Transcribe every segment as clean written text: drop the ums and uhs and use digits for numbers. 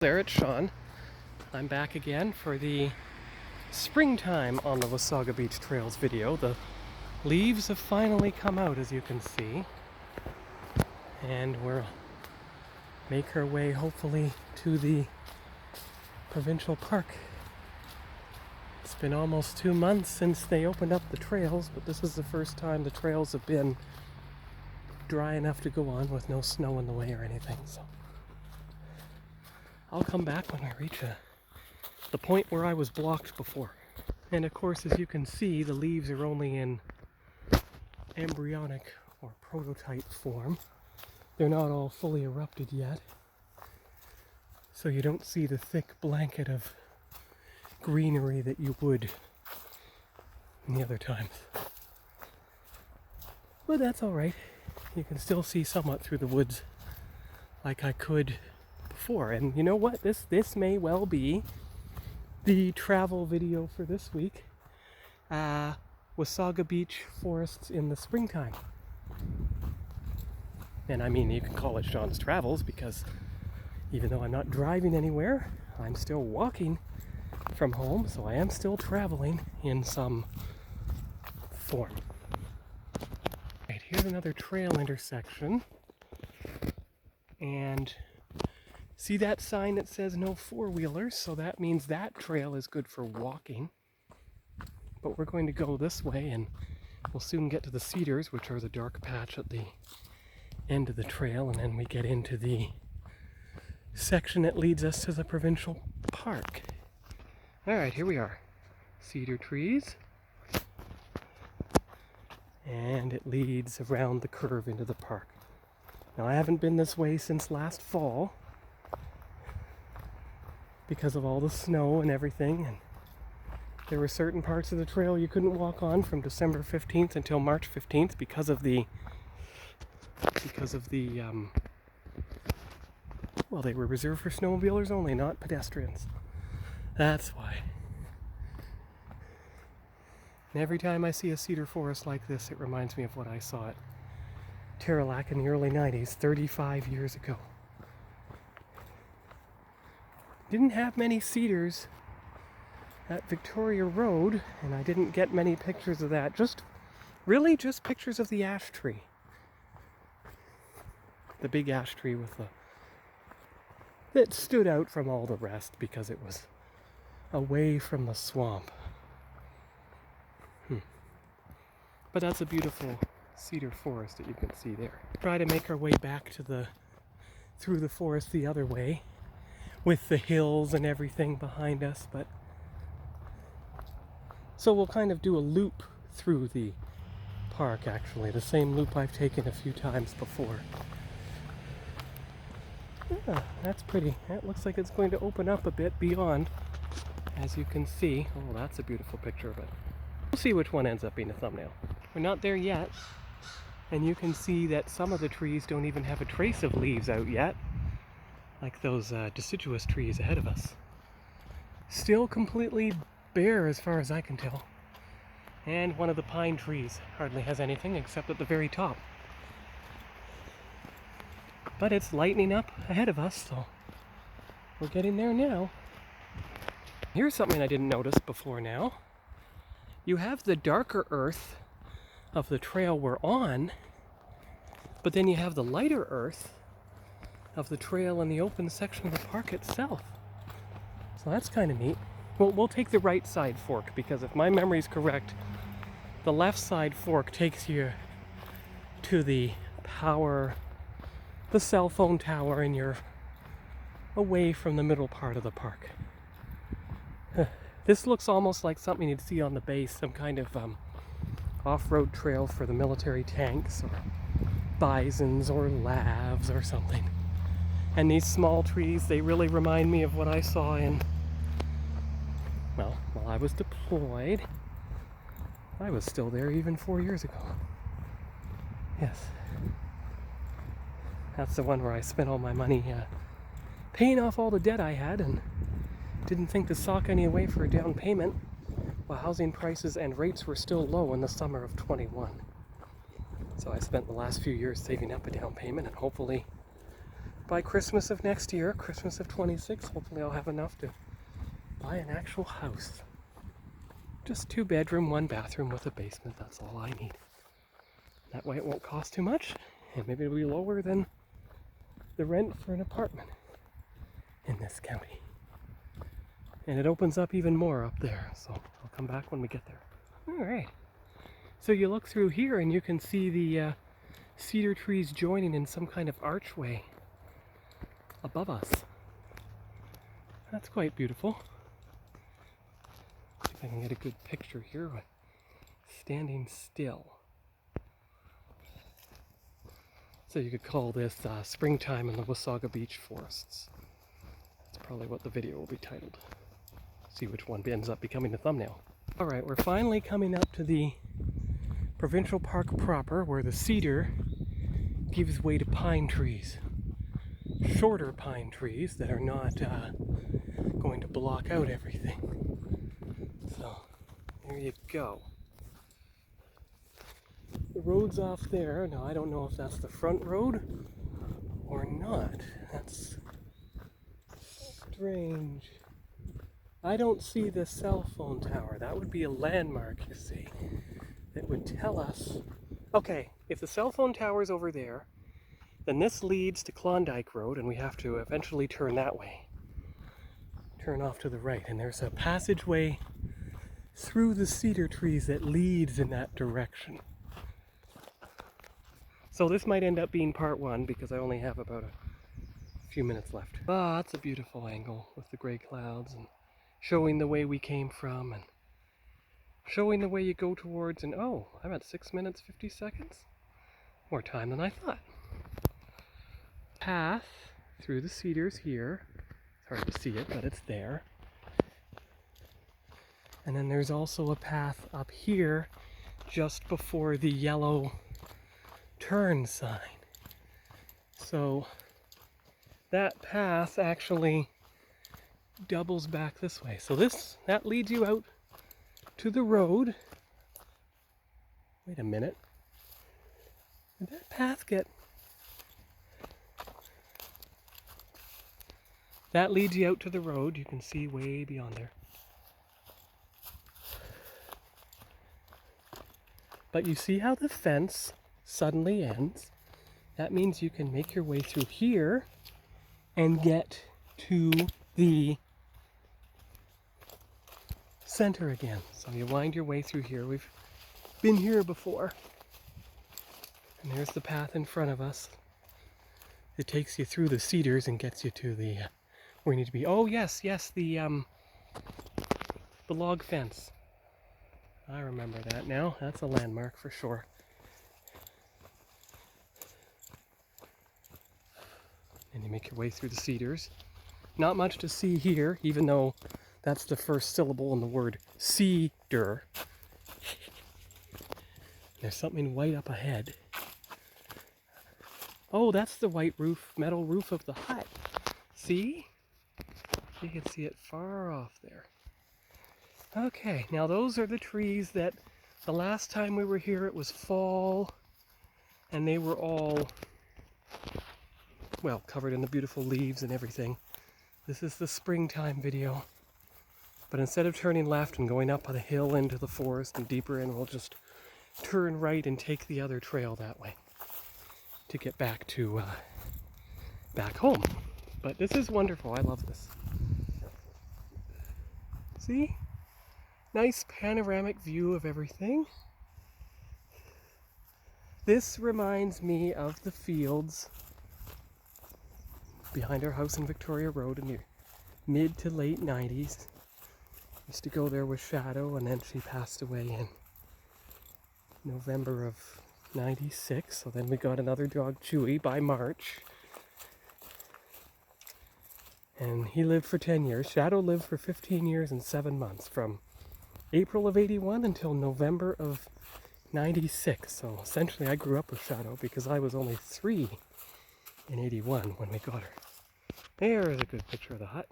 There, it's Sean. I'm back again for the springtime on the Wasaga Beach Trails video. The leaves have finally come out, as you can see, and we'll make our way hopefully to the provincial park. It's been almost 2 months since they opened up the trails, but this is the first time the trails have been dry enough to go on with no snow in the way or anything. So I'll come back when we reach the point where I was blocked before. And of course, as you can see, the leaves are only in embryonic or prototype form. They're not all fully erupted yet. So you don't see the thick blanket of greenery that you would in the other times. But that's all right. You can still see somewhat through the woods like I could before. And you know what? This may well be the travel video for this week. Wasaga Beach forests in the springtime. And I mean, you can call it Sean's Travels because even though I'm not driving anywhere, I'm still walking from home, so I am still traveling in some form. Right, here's another trail intersection. And see that sign that says no four-wheelers? So that means that trail is good for walking. But we're going to go this way and we'll soon get to the cedars, which are the dark patch at the end of the trail, and then we get into the section that leads us to the provincial park. Alright, here we are. Cedar trees. And it leads around the curve into the park. Now I haven't been this way since last fall because of all the snow and everything, and there were certain parts of the trail you couldn't walk on from December 15th until March 15th because of the well, they were reserved for snowmobilers only, not pedestrians. That's why. And every time I see a cedar forest like this, it reminds me of what I saw at Terrelac in the early 90s, 35 years ago. Didn't have many cedars at Victoria Road, and I didn't get many pictures of that. Just pictures of the ash tree. The big ash tree that stood out from all the rest because it was away from the swamp. But that's a beautiful cedar forest that you can see there. Try to make our way back through the forest the other way, with the hills and everything behind us, but so we'll kind of do a loop through the park, actually, the same loop I've taken a few times before. Yeah, that's pretty. That looks like it's going to open up a bit beyond, as you can see. Oh, that's a beautiful picture of it. We'll see which one ends up being a thumbnail. We're not there yet, and you can see that some of the trees don't even have a trace of leaves out yet, like those deciduous trees ahead of us. Still completely bare as far as I can tell. And one of the pine trees hardly has anything except at the very top. But it's lightening up ahead of us, so we're getting there now. Here's something I didn't notice before now. You have the darker earth of the trail we're on, but then you have the lighter earth of the trail in the open section of the park itself. So that's kind of neat. We'll take the right side fork, because if my memory's correct, the left side fork takes you to the cell phone tower, and you're away from the middle part of the park. This looks almost like something you'd see on the base, some kind of off-road trail for the military tanks or bisons or lavs or something. And these small trees, they really remind me of what I saw while I was deployed. I was still there even 4 years ago. Yes. That's the one where I spent all my money paying off all the debt I had and didn't think to sock any away for a down payment while housing prices and rates were still low in the summer of 21. So I spent the last few years saving up a down payment, and hopefully by Christmas of next year, Christmas of 26, hopefully I'll have enough to buy an actual house. Just 2-bedroom, 1 bathroom with a basement, that's all I need. That way it won't cost too much, and maybe it'll be lower than the rent for an apartment in this county. And it opens up even more up there, so I'll come back when we get there. Alright, so you look through here and you can see the cedar trees joining in some kind of archway above us. That's quite beautiful. See if I can get a good picture here with standing still. So you could call this Springtime in the Wasaga Beach forests. That's probably what the video will be titled. See which one ends up becoming the thumbnail. Alright, we're finally coming up to the provincial park proper, where the cedar gives way to pine trees. Shorter pine trees that are not going to block out everything. So, there you go. The road's off there. Now, I don't know if that's the front road or not. That's strange. I don't see the cell phone tower. That would be a landmark, you see, that would tell us. Okay, if the cell phone tower's over there, then this leads to Klondike Road, and we have to eventually turn that way. Turn off to the right, and there's a passageway through the cedar trees that leads in that direction. So this might end up being part 1 because I only have about a few minutes left. Ah, that's a beautiful angle with the gray clouds and showing the way we came from and showing the way you go towards, and oh, I'm at 6 minutes 50 seconds. More time than I thought. Path through the cedars here. It's hard to see it, but it's there. And then there's also a path up here just before the yellow turn sign. So that path actually doubles back this way. So that leads you out to the road. Wait a minute. Did that path get... That leads you out to the road. You can see way beyond there. But you see how the fence suddenly ends? That means you can make your way through here and get to the center again. So you wind your way through here. We've been here before. And there's the path in front of us. It takes you through the cedars and gets you to the where you need to be. Oh yes, the log fence. I remember that now. That's a landmark for sure. And you make your way through the cedars. Not much to see here, even though that's the first syllable in the word cedar. There's something white up ahead. Oh, that's the white roof, metal roof of the hut. See? You can see it far off there. Okay, now those are the trees that the last time we were here it was fall, and they were all, well, covered in the beautiful leaves and everything. This is the springtime video. But instead of turning left and going up on a hill into the forest and deeper in, we'll just turn right and take the other trail that way to get back to back home. But this is wonderful. I love this. See? Nice panoramic view of everything. This reminds me of the fields behind our house in Victoria Road in the mid to late 90s. Used to go there with Shadow, and then she passed away in November of 96. So then we got another dog, Chewy, by March. And he lived for 10 years. Shadow lived for 15 years and 7 months, from April of 81 until November of 96. So essentially I grew up with Shadow because I was only 3 in 81 when we got her. There is a good picture of the hut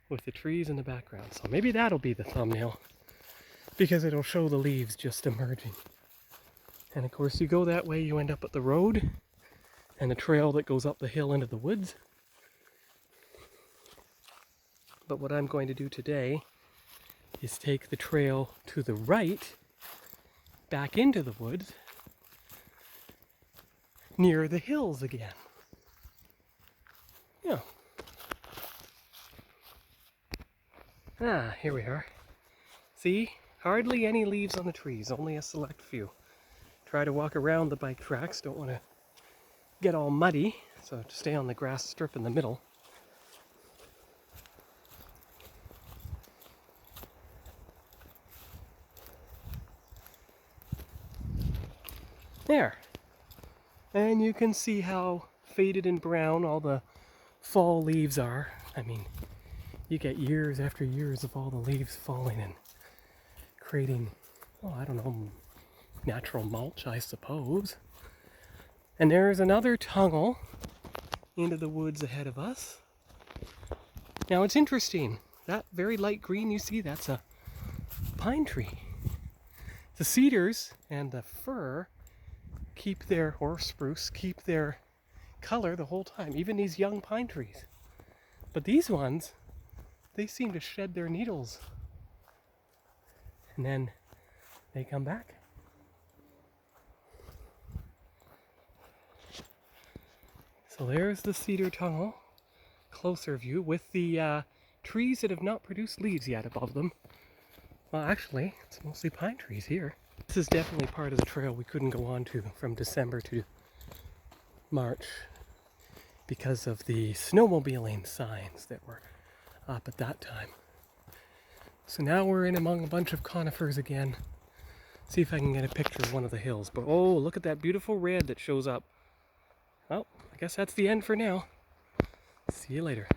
with the trees in the background. So maybe that'll be the thumbnail because it'll show the leaves just emerging. And of course you go that way, you end up at the road, and a trail that goes up the hill into the woods. But what I'm going to do today is take the trail to the right back into the woods near the hills again. Yeah. Ah, here we are. See? Hardly any leaves on the trees, only a select few. Try to walk around the bike tracks, don't want to get all muddy, so stay on the grass strip in the middle. There. And you can see how faded and brown all the fall leaves are. I mean, you get years after years of all the leaves falling and creating, well, I don't know, natural mulch, I suppose. And there's another tunnel into the woods ahead of us. Now it's interesting, that very light green you see, that's a pine tree. The cedars and the fir keep their, or spruce, keep their color the whole time, even these young pine trees. But these ones, they seem to shed their needles and then they come back. So there's the cedar tunnel, closer view, with the trees that have not produced leaves yet above them. Well, actually, it's mostly pine trees here. This is definitely part of the trail we couldn't go on to from December to March because of the snowmobiling signs that were up at that time. So now we're in among a bunch of conifers again. See if I can get a picture of one of the hills. But oh, look at that beautiful red that shows up. Well, I guess that's the end for now. See you later.